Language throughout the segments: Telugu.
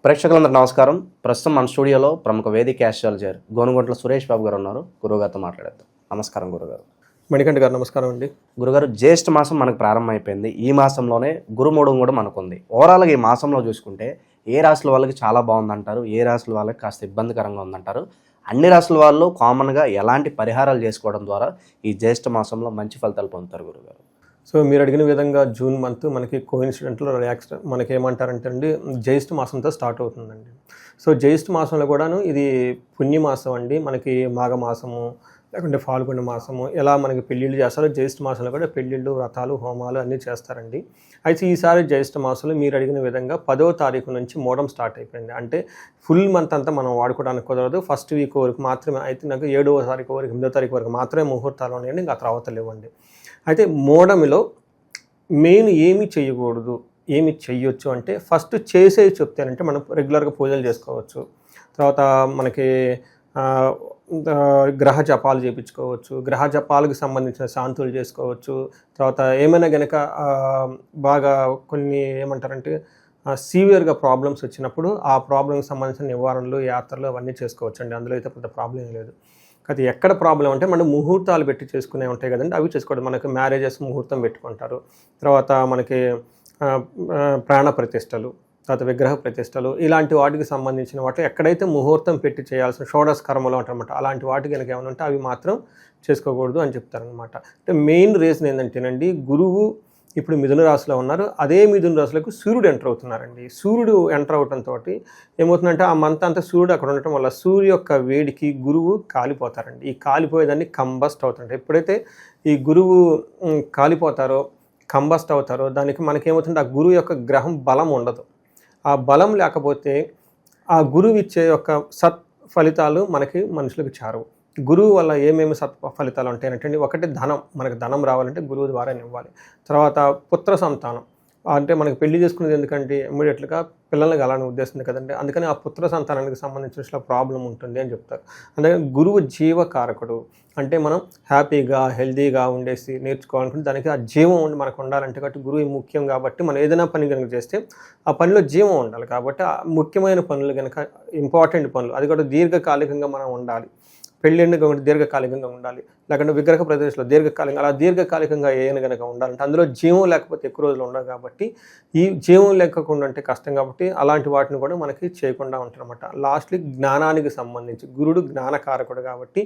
ప్రేక్షకులందరూ నమస్కారం. ప్రస్తుతం మన స్టూడియోలో ప్రముఖ వేదిక ఆస్ట్రాలజర్ గోనుగుంట్ల సురేష్ బాబు గారు ఉన్నారు. గురుగారితో మాట్లాడేద్దాం. నమస్కారం గురుగారు. మణికంఠ గారు నమస్కారం అండి. గురుగారు, జ్యేష్ఠ మాసం మనకు ప్రారంభమైపోయింది. ఈ మాసంలోనే గురుమూఢం కూడా మనకుంది. ఓవరాల్గా ఈ మాసంలో చూసుకుంటే ఏ రాశుల వాళ్ళకి చాలా బాగుందంటారు, ఏ రాశుల వాళ్ళకి కాస్త ఇబ్బందికరంగా ఉందంటారు, అన్ని రాశుల వాళ్ళు కామన్గా ఎలాంటి పరిహారాలు చేసుకోవడం ద్వారా ఈ జ్యేష్ఠ మాసంలో మంచి ఫలితాలు పొందుతారు గురుగారు? సో మీరు అడిగిన విధంగా జూన్ మంత్ మనకి కోఇన్సిడెంట్లో మనకి ఏమంటారంటే అండి, జ్యేష్ఠ మాసంతో స్టార్ట్ అవుతుందండి. సో జ్యేష్ఠ మాసంలో కూడాను ఇది పుణ్యమాసం అండి. మనకి మాఘమాసము లేకుంటే ఫాల్గుణ మాసము ఎలా మనకి పెళ్ళిళ్ళు చేస్తారో జ్యేష్ఠ మాసంలో కూడా పెళ్ళిళ్ళు, వ్రతాలు, హోమాలు అన్నీ చేస్తారండి. అయితే ఈసారి జ్యేష్ఠ మాసంలో మీరు అడిగిన విధంగా 10వ తారీఖు నుంచి మోడం స్టార్ట్ అయిపోయింది. అంటే ఫుల్ మంత్ అంతా మనం వాడుకోవడానికి కుదరదు. ఫస్ట్ వీక్ వరకు మాత్రమే. అయితే నాకు 7వ తారీఖు వరకు 8వ తారీఖు వరకు మాత్రమే ముహూర్తాలు ఉన్నాయండి. ఇంకా తర్వాత లేవండి. అయితే మోడమిలో మెయిన్ ఏమి చేయకూడదు, ఏమి చెయ్యొచ్చు అంటే ఫస్ట్ చేసేవి చెప్తానంటే మనం రెగ్యులర్గా పూజలు చేసుకోవచ్చు. తర్వాత మనకి గ్రహ జపాలు చేయించుకోవచ్చు, గ్రహ జపాలకు సంబంధించిన శాంతులు చేసుకోవచ్చు. తర్వాత ఏమైనా కనుక బాగా కొన్ని ఏమంటారంటే సీవియర్గా ప్రాబ్లమ్స్ వచ్చినప్పుడు ఆ ప్రాబ్లంకి సంబంధించిన నివారణలు, యాత్రలు అవన్నీ చేసుకోవచ్చు అండి. అందులో అయితే పెద్ద ప్రాబ్లం లేదు. అది ఎక్కడ ప్రాబ్లం అంటే మనం ముహూర్తాలు పెట్టి చేసుకునే ఉంటాయి కదండి, అవి చేసుకోవడం. మనకి మ్యారేజెస్ ముహూర్తం పెట్టుకుంటారు. తర్వాత మనకి ప్రాణ ప్రతిష్టలు, తర్వాత విగ్రహ ప్రతిష్టలు, ఇలాంటి వాటికి సంబంధించిన వాటిలో ఎక్కడైతే ముహూర్తం పెట్టి చేయాల్సిన షోడశ కర్మలు అంటారన్నమాట, అలాంటి వాటికి కనుక ఏమైనా ఉంటే అవి మాత్రం చేసుకోకూడదు అని చెప్తారనమాట. అంటే మెయిన్ రీజన్ ఏంటంటేనండి, గురువు ఇప్పుడు మిథున రాశిలో ఉన్నారు. అదే మిథున రాశిలోకి సూర్యుడు ఎంటర్ అవుతున్నారండి. సూర్యుడు ఎంటర్ అవడంతో ఏమవుతుందంటే ఆ మంత్ అంతా సూర్యుడు అక్కడ ఉండటం వల్ల సూర్యు యొక్క వేడికి గురువు కాలిపోతారండి. ఈ కాలిపోయేదాన్ని కంబస్ట్ అవుతుంటాయి. ఎప్పుడైతే ఈ గురువు కాలిపోతారో, కంబస్ట్ అవుతారో, దానికి మనకేమవుతుంటే ఆ గురువు యొక్క గ్రహం బలం ఉండదు. ఆ బలం లేకపోతే ఆ గురువు ఇచ్చే యొక్క సత్ ఫలితాలు మనకి మనుషులకు చేరవు. గురువు వల్ల ఏమేమి సత్ ఫలితాలు ఉంటాయంటే, ఒకటి ధనం. మనకు ధనం రావాలంటే గురువు ద్వారానే ఇవ్వాలి. తర్వాత పుత్ర సంతానం, అంటే మనకి పెళ్లి చేసుకునేది ఎందుకంటే ఇమ్మీడియట్గా పిల్లల్ని కలాలని ఉద్దేశం కదండి. అందుకని ఆ పుత్ర సంతానానికి సంబంధించిన ప్రాబ్లం ఉంటుంది అని చెప్తారు. అందుకని గురువు జీవకారకుడు. అంటే మనం హ్యాపీగా హెల్తీగా ఉండేసి నేర్చుకోవాలనుకుంటే దానికి ఆ జీవం మనకు ఉండాలంటే కాబట్టి గురువు ముఖ్యం. కాబట్టి మనం ఏదైనా పని కనుక చేస్తే ఆ పనిలో జీవం ఉండాలి. కాబట్టి ఆ ముఖ్యమైన పనులు కనుక, ఇంపార్టెంట్ పనులు, అది కూడా దీర్ఘకాలికంగా మనం ఉండాలి. పెళ్ళిండి దీర్ఘకాలికంగా ఉండాలి, లేకుంటే విగ్రహ ప్రదేశంలో దీర్ఘకాలికంగా, అలా దీర్ఘకాలికంగా ఏమైనా కనుక ఉండాలంటే అందులో జీవం లేకపోతే ఎక్కువ రోజులు ఉండవు. కాబట్టి ఈ జీవం లేకుండా అంటే కష్టం. కాబట్టి అలాంటి వాటిని కూడా మనకి చేయకుండా ఉంటారన్నమాట. లాస్ట్లీ జ్ఞానానికి సంబంధించి గురుడు జ్ఞానకారకుడు కాబట్టి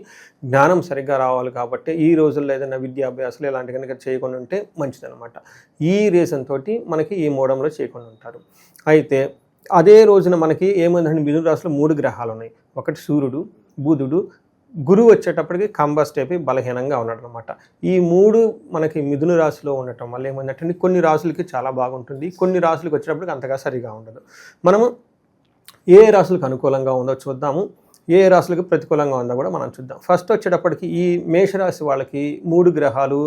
జ్ఞానం సరిగ్గా రావాలి. కాబట్టి ఈ రోజుల్లో ఏదైనా విద్యాభ్యాసాలు ఇలాంటి కనుక చేయకుండా ఉంటే మంచిదన్నమాట. ఈ రీజన్ తోటి మనకి ఈ మోడంలో చేయకుండా ఉంటారు. అయితే అదే రోజున మనకి ఏమైందంటే మిథున రాశిలో 3 గ్రహాలు ఉన్నాయి. ఒకటి సూర్యుడు, బుధుడు, గురువు వచ్చేటప్పటికి కంబస్ట్ అయిపోయి బలహీనంగా ఉన్నాడు అనమాట. ఈ 3 మనకి మిథున రాశిలో ఉండటం వల్ల ఏమైందంటే కొన్ని రాశులకి చాలా బాగుంటుంది, కొన్ని రాశులకు వచ్చేటప్పటికి అంతగా సరిగా ఉండదు. మనము ఏ రాశులకు అనుకూలంగా ఉందో చూద్దాము, ఏ రాశులకు ప్రతికూలంగా ఉందో కూడా మనం చూద్దాం. ఫస్ట్ వచ్చేటప్పటికి ఈ మేషరాశి వాళ్ళకి 3 గ్రహాలు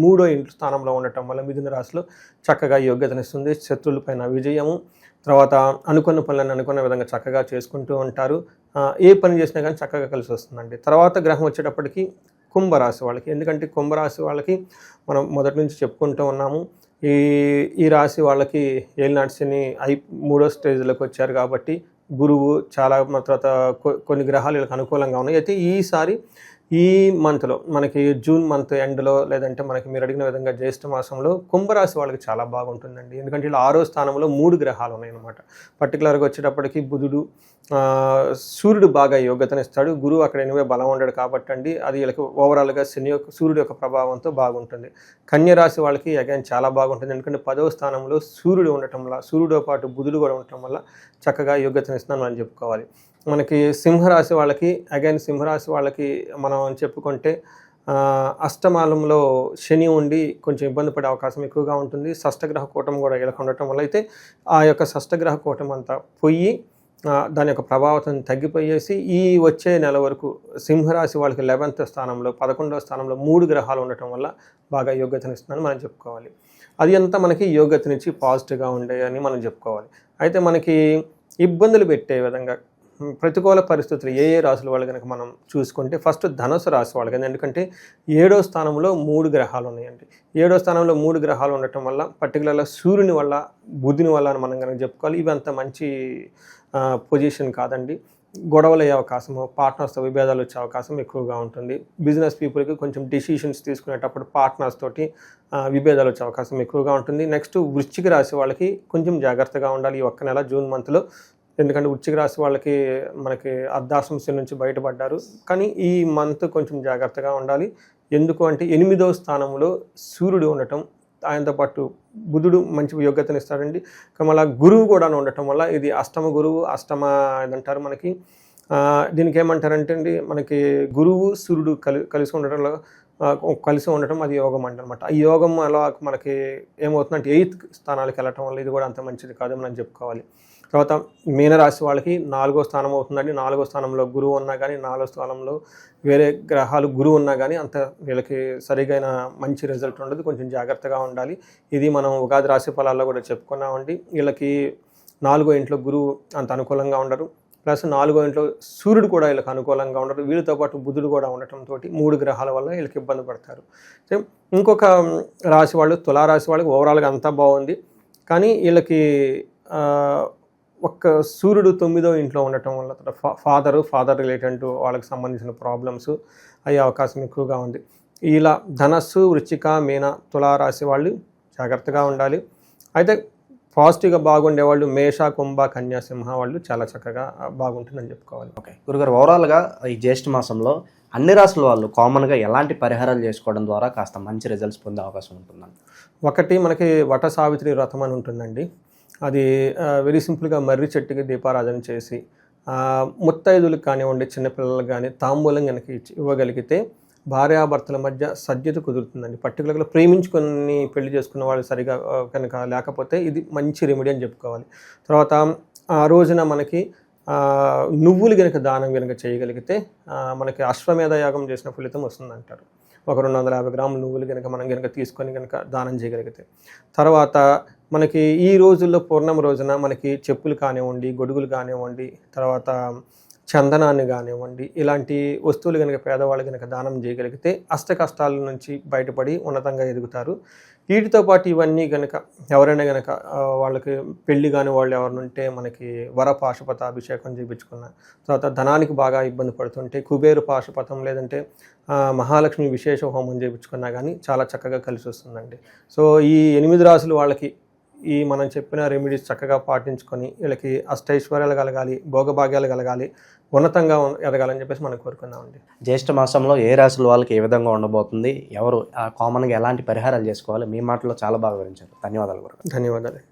3వ ఇంటి స్థానంలో ఉండటం వల్ల మిథున రాశిలో చక్కగా యోగ్యతనిస్తుంది. శత్రువులపైన విజయము, తర్వాత అనుకున్న పనులను అనుకున్న విధంగా చక్కగా చేసుకుంటూ ఉంటారు. ఏ పని చేసినా కానీ చక్కగా కలిసి వస్తుందండి. తర్వాత గ్రహం వచ్చేటప్పటికి కుంభరాశి వాళ్ళకి, ఎందుకంటే కుంభరాశి వాళ్ళకి మనం మొదటి నుంచి చెప్పుకుంటూ ఉన్నాము, ఈ రాశి వాళ్ళకి ఏలినాటి శని 3వ స్టేజ్లోకి వచ్చారు. కాబట్టి గురువు చాలా, తర్వాత కొన్ని గ్రహాలు వీళ్ళకి అనుకూలంగా ఉన్నాయి. అయితే ఈసారి ఈ మంత్లో మనకి జూన్ మంత్ ఎండ్లో, లేదంటే మనకి మీరు అడిగిన విధంగా జ్యేష్ఠ మాసంలో కుంభరాశి వాళ్ళకి చాలా బాగుంటుందండి. ఎందుకంటే ఇలా 6వ స్థానంలో 3 గ్రహాలు ఉన్నాయన్నమాట. పర్టికులర్గా వచ్చేటప్పటికి బుధుడు, సూర్యుడు బాగా యోగ్యతనిస్తాడు. గురువు అక్కడ ఎనివే బలం ఉండడు కాబట్టి అండి అది వీళ్ళకి ఓవరాల్గా సూర్యుడు యొక్క ప్రభావంతో బాగుంటుంది. కన్యరాశి వాళ్ళకి అగైన్ చాలా బాగుంటుంది. ఎందుకంటే 10వ స్థానంలో సూర్యుడు ఉండటం వల్ల, సూర్యుడితో పాటు బుధుడు కూడా ఉండటం వల్ల చక్కగా యోగ్యతనిస్తుందని మనం చెప్పుకోవాలి. మనకి సింహరాశి వాళ్ళకి అగైన్ సింహరాశి వాళ్ళకి మనం చెప్పుకుంటే అష్టమాలంలో శని ఉండి కొంచెం ఇబ్బంది పడే అవకాశం ఎక్కువగా ఉంటుంది. షష్టగ్రహ కూటమి కూడా ఇలా ఉండటం వల్ల అయితే ఆ యొక్క షష్టగ్రహ కూటమి అంతా పోయి దాని యొక్క ప్రభావం తగ్గిపోయేసి ఈ వచ్చే నెల వరకు సింహరాశి వాళ్ళకి 11వ స్థానంలో 11వ స్థానంలో 3 గ్రహాలు ఉండటం వల్ల బాగా యోగ్యతనిస్తుందని మనం చెప్పుకోవాలి. అది అంతా మనకి యోగ్యతనిచ్చి పాజిటివ్గా ఉండే అని మనం చెప్పుకోవాలి. అయితే మనకి ఇబ్బందులు పెట్టే విధంగా ప్రతికూల పరిస్థితులు ఏ రాశుల వాళ్ళు కనుక మనం చూసుకుంటే ఫస్ట్ ధనుసు రాశి వాళ్ళకి, ఎందుకంటే 7వ స్థానంలో 3 గ్రహాలు ఉన్నాయండి. 7వ స్థానంలో 3 గ్రహాలు ఉండటం వల్ల పర్టికులర్గా సూర్యుని వల్ల బుధుని వల్ల అని మనం కనుక చెప్పుకోవాలి. ఇవి అంత మంచి పొజిషన్ కాదండి. గొడవలు అయ్యే అవకాశము, పార్ట్నర్స్తో విభేదాలు వచ్చే అవకాశం ఎక్కువగా ఉంటుంది. బిజినెస్ పీపుల్కి కొంచెం డిసిషన్స్ తీసుకునేటప్పుడు పార్ట్నర్స్ తోటి విభేదాలు వచ్చే అవకాశం ఎక్కువగా ఉంటుంది. నెక్స్ట్ వృశ్చిక రాశి వాళ్ళకి కొంచెం జాగ్రత్తగా ఉండాలి ఈ ఒక్క నెల జూన్ మంత్లో. ఎందుకంటే వృశ్చిక రాశి వాళ్ళకి మనకి అర్ధాశంశ నుంచి బయటపడ్డారు, కానీ ఈ మంత్ కొంచెం జాగ్రత్తగా ఉండాలి. ఎందుకు అంటే 8వ స్థానంలో సూర్యుడు ఉండటం, ఆయనతో పాటు బుధుడు మంచి యోగ్యతను ఇస్తాడండి. మళ్ళీ గురువు కూడా ఉండటం వల్ల ఇది అష్టమ గురువు, అష్టమ ఏదంటారు మనకి, దీనికి ఏమంటారంటే అండి, మనకి గురువు సూర్యుడు కలిసి ఉండటం అది యోగం అంటనమాట. ఈ యోగం అలా మనకి ఏమవుతుందంటే 8th స్థానాలకు వెళ్ళటం వల్ల ఇది కూడా అంత మంచిది కాదు మనం చెప్పుకోవాలి. తర్వాత మీనరాశి వాళ్ళకి 4వ స్థానం అవుతుందండి. 4వ స్థానంలో గురువు ఉన్నా కానీ, 4వ స్థానంలో వేరే గ్రహాలు గురువు ఉన్నా కానీ అంత వీళ్ళకి సరిగైన మంచి రిజల్ట్ ఉండదు. కొంచెం జాగ్రత్తగా ఉండాలి. ఇది మనం ఉగాది రాశి ఫలాల్లో కూడా చెప్పుకున్నామండి. వీళ్ళకి 4వ ఇంట్లో గురువు అంత అనుకూలంగా ఉండరు, ప్లస్ 4వ ఇంట్లో సూర్యుడు కూడా వీళ్ళకి అనుకూలంగా ఉండరు. వీళ్ళతో పాటు బుధుడు కూడా ఉండటంతో 3 గ్రహాల వల్ల వీళ్ళకి ఇబ్బంది పడతారు. ఇంకొక రాశి వాళ్ళు తులారాశి వాళ్ళకి ఓవరాల్గా అంతా బాగుంది, కానీ వీళ్ళకి ఒక్క సూర్యుడు 9వ ఇంట్లో ఉండటం వల్ల ఫాదర్ రిలేటెడ్ వాళ్ళకి సంబంధించిన ప్రాబ్లమ్స్ అయ్యే అవకాశం ఎక్కువగా ఉంది. ఇలా ధనస్సు, వృశ్చిక, మీన, తులారాశి వాళ్ళు జాగ్రత్తగా ఉండాలి. అయితే పాజిటివ్గా బాగుండేవాళ్ళు మేష, కుంభ, కన్యా, సింహ వాళ్ళు చాలా చక్కగా బాగుంటుందని చెప్పుకోవాలి. ఓకే గురుగారు, ఓవరాల్గా ఈ జ్యేష్ఠ మాసంలో అన్ని రాసుల వాళ్ళు కామన్గా ఎలాంటి పరిహారాలు చేసుకోవడం ద్వారా కాస్త మంచి రిజల్ట్స్ పొందే అవకాశం ఉంటుందండి? ఒకటి మనకి వట సావిత్రి వ్రతం అని ఉంటుందండి. అది వెరీ సింపుల్గా మర్రి చెట్టుకి దీపారాధన చేసి ముత్తైదులకు కానివ్వండి, చిన్నపిల్లలకు కానీ తాంబూలం కనుక ఇవ్వగలిగితే భార్యాభర్తల మధ్య సద్యత కుదురుతుందండి. పర్టికులర్గా ప్రేమించుకొని పెళ్లి చేసుకున్న వాళ్ళు సరిగా కనుక లేకపోతే ఇది మంచి రెమెడీ అని చెప్పుకోవాలి. తర్వాత ఆ రోజున మనకి నువ్వులు కనుక దానం కనుక చేయగలిగితే మనకి అశ్వమేధ యాగం చేసిన ఫలితం వస్తుందంటారు. ఒక 250 గ్రాముల నువ్వులు కనుక మనం కనుక తీసుకొని కనుక దానం చేయగలిగితే. తర్వాత మనకి ఈ రోజుల్లో పూర్ణం రోజున మనకి చెప్పులు కానివ్వండి, గొడుగులు కానివ్వండి, తర్వాత చందనాన్ని కానివ్వండి, ఇలాంటి వస్తువులు కనుక పేదవాళ్ళు కనుక దానం చేయగలిగితే అష్ట కష్టాల నుంచి బయటపడి ఉన్నతంగా ఎదుగుతారు. వీటితో పాటు ఇవన్నీ కనుక ఎవరైనా కనుక వాళ్ళకి పెళ్లి కాని వాళ్ళు ఎవరైనా ఉంటే మనకి వర పాశుపత అభిషేకం చేయించుకున్న తర్వాత ధనానికి బాగా ఇబ్బంది పడుతుంటే కుబేరు పాశుపతం లేదంటే మహాలక్ష్మి విశేష హోమం చేయించుకున్నా కానీ చాలా చక్కగా కలిసి వస్తుందండి. సో ఈ 8 రాసులు వాళ్ళకి ఈ మనం చెప్పిన రెమెడీస్ చక్కగా పాటించుకొని వీళ్ళకి అష్టైశ్వర్యాలు కలగాలి, భోగభాగ్యాలు కలగాలి, ఉన్నతంగా ఎదగాలని చెప్పేసి మనం కోరుకుందామండి. జ్యేష్ఠ మాసంలో ఏ రాశుల వాళ్ళకి ఏ విధంగా ఉండబోతుంది, ఎవరు కామన్గా ఎలాంటి పరిహారాలు చేసుకోవాలి, మీ మాటలో చాలా బాగా వివరించారు. ధన్యవాదాలు గురు. ధన్యవాదాలు.